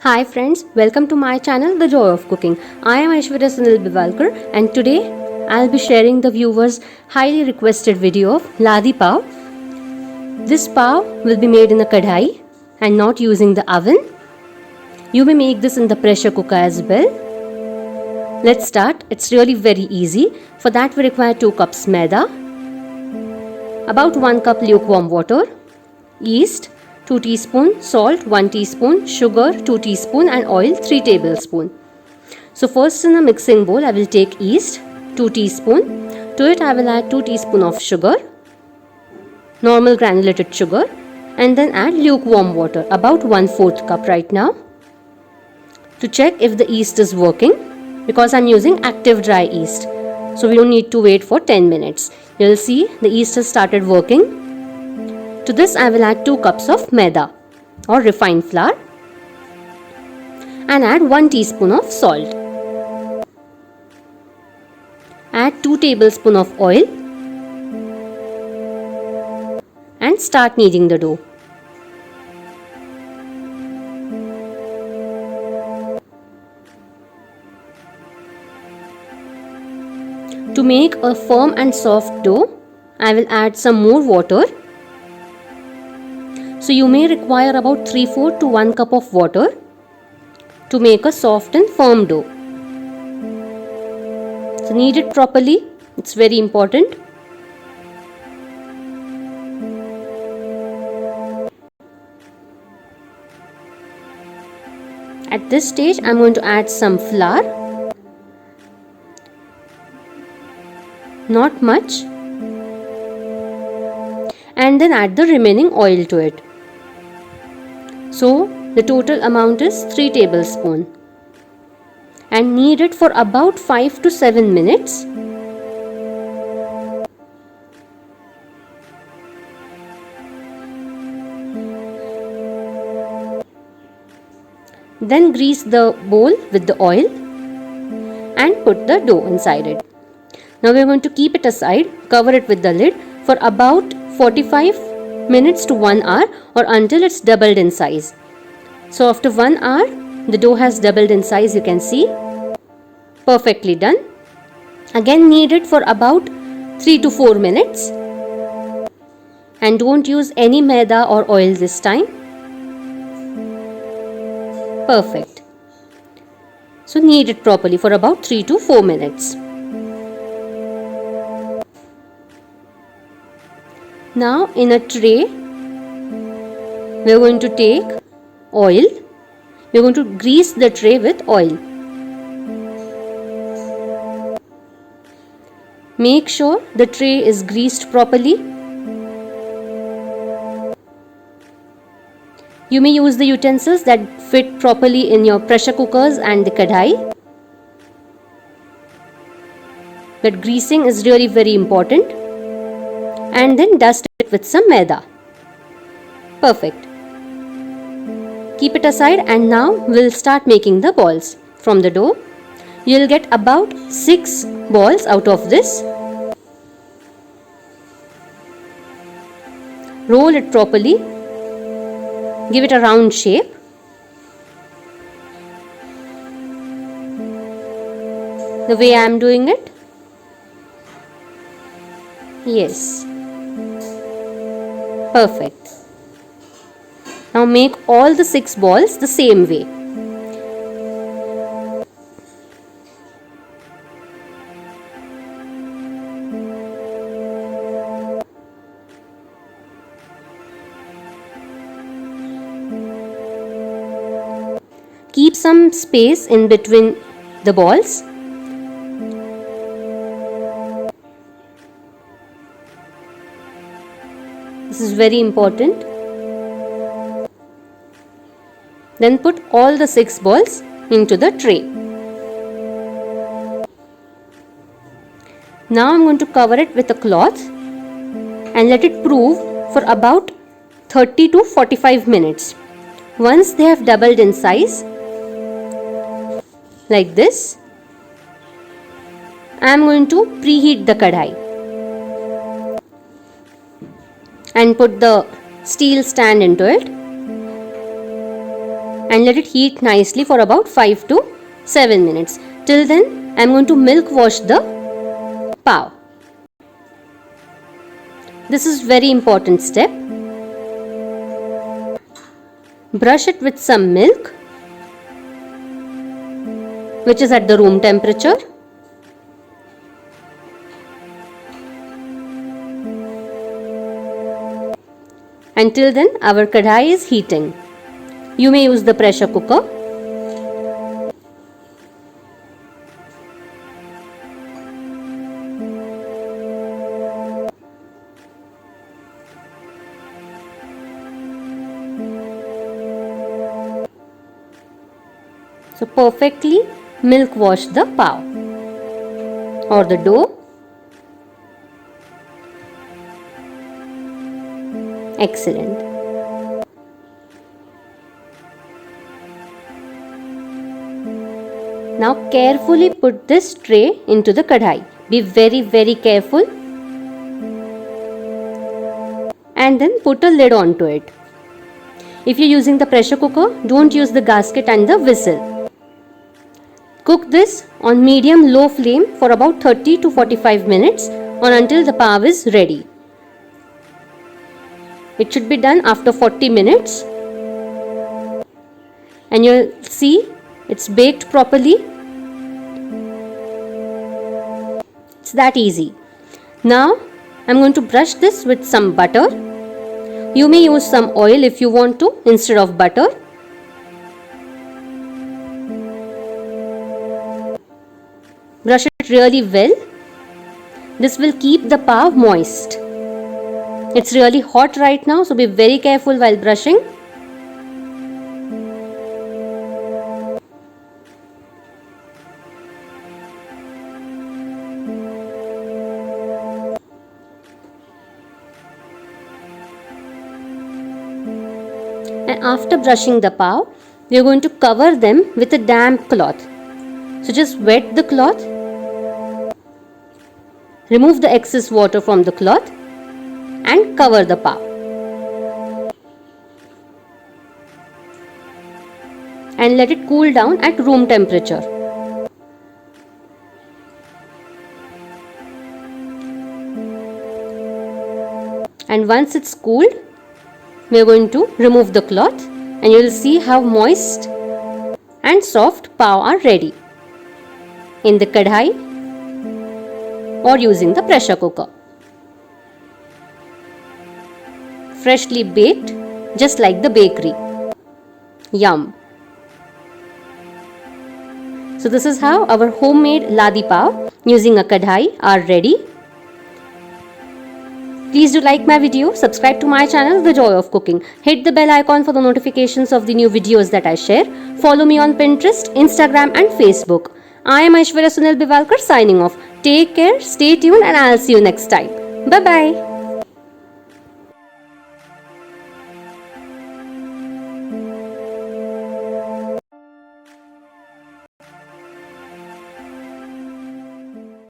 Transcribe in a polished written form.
Hi friends, welcome to my channel The Joy of Cooking. I am Aishwarya Sunil Bivalkar and today I'll be sharing the viewers' highly requested video of Ladi Pav. This pav will be made in a kadhai and not using the oven. You may make this in the pressure cooker as well. Let's start. It's really very easy. For that we require 2 cups maida, about 1 cup lukewarm water, yeast, 2 teaspoon, salt 1 teaspoon, sugar 2 teaspoon and oil 3 tablespoon. So first in a mixing bowl I will take yeast 2 teaspoon. To it I will add 2 teaspoon of sugar, normal granulated sugar, and then add lukewarm water about 1/4 cup right now. To check if the yeast is working, because I'm using active dry yeast, so we don't need to wait for 10 minutes. You'll see the yeast has started working. To this I will add 2 cups of maida or refined flour and add 1 teaspoon of salt. Add 2 tablespoons of oil and start kneading the dough. To make a firm and soft dough, I will add some more water. So you may require about 3/4 to 1 cup of water to make a soft and firm dough. So knead it properly, it's very important. At this stage I'm going to add some flour, not much, and then add the remaining oil to it. So the total amount is 3 tablespoons and knead it for about 5 to 7 minutes. Then grease the bowl with the oil and put the dough inside it. Now we are going to keep it aside, cover it with the lid for about 45 minutes to 1 hour or until it's doubled in size. So after 1 hour the dough has doubled in size, you can see. Perfectly done. Again knead it for about 3 to 4 minutes and don't use any maida or oil this time. Perfect. So knead it properly for about 3 to 4 minutes. Now in a tray we are going to take oil. We are going to grease the tray with oil. Make sure the tray is greased properly. You may use the utensils that fit properly in your pressure cookers and the kadhai. But greasing is really very important. And then dust it with some maida. Perfect. Keep it aside and now we'll start making the balls from the dough. You'll get about 6 balls out of this. Roll it properly. Give it a round shape. The way I am doing it. Yes. Perfect. Now make all the 6 balls the same way. Keep some space in between the balls. This is very important. Then put all the 6 balls into the tray. Now I'm going to cover it with a cloth and let it prove for about 30 to 45 minutes. Once they have doubled in size, like this, I am going to preheat the kadhai and put the steel stand into it and let it heat nicely for about 5 to 7 minutes. Till then, I am going to milk wash the pav. This is very important step. Brush it with some milk, which is at the room temperature. Until then, our kadhai is heating. You may use the pressure cooker. So perfectly milk wash the pav or the dough. Excellent. Now carefully put this tray into the kadhai. Be very careful. And then put a lid onto it. If you're using the pressure cooker, don't use the gasket and the whistle. Cook this on medium-low flame for about 30 to 45 minutes or until the pav is ready. It should be done after 40 minutes. And you'll see it's baked properly. It's that easy. Now I'm going to brush this with some butter. You may use some oil if you want to instead of butter. Brush it really well. This will keep the pav moist. It's really hot right now, so be very careful while brushing. And after brushing the pav, we are going to cover them with a damp cloth. So just wet the cloth. Remove the excess water from the cloth and cover the pav. And let it cool down at room temperature. And once it's cooled, we are going to remove the cloth and you will see how moist and soft pav are ready in the kadhai or using the pressure cooker. Freshly baked, just like the bakery. Yum! So this is how our homemade ladi pav using a kadhai are ready. Please do like my video, subscribe to my channel The Joy of Cooking. Hit the bell icon for the notifications of the new videos that I share. Follow me on Pinterest, Instagram and Facebook. I am Aishwarya Sunil Bivalkar signing off. Take care, stay tuned and I'll see you next time. Bye bye.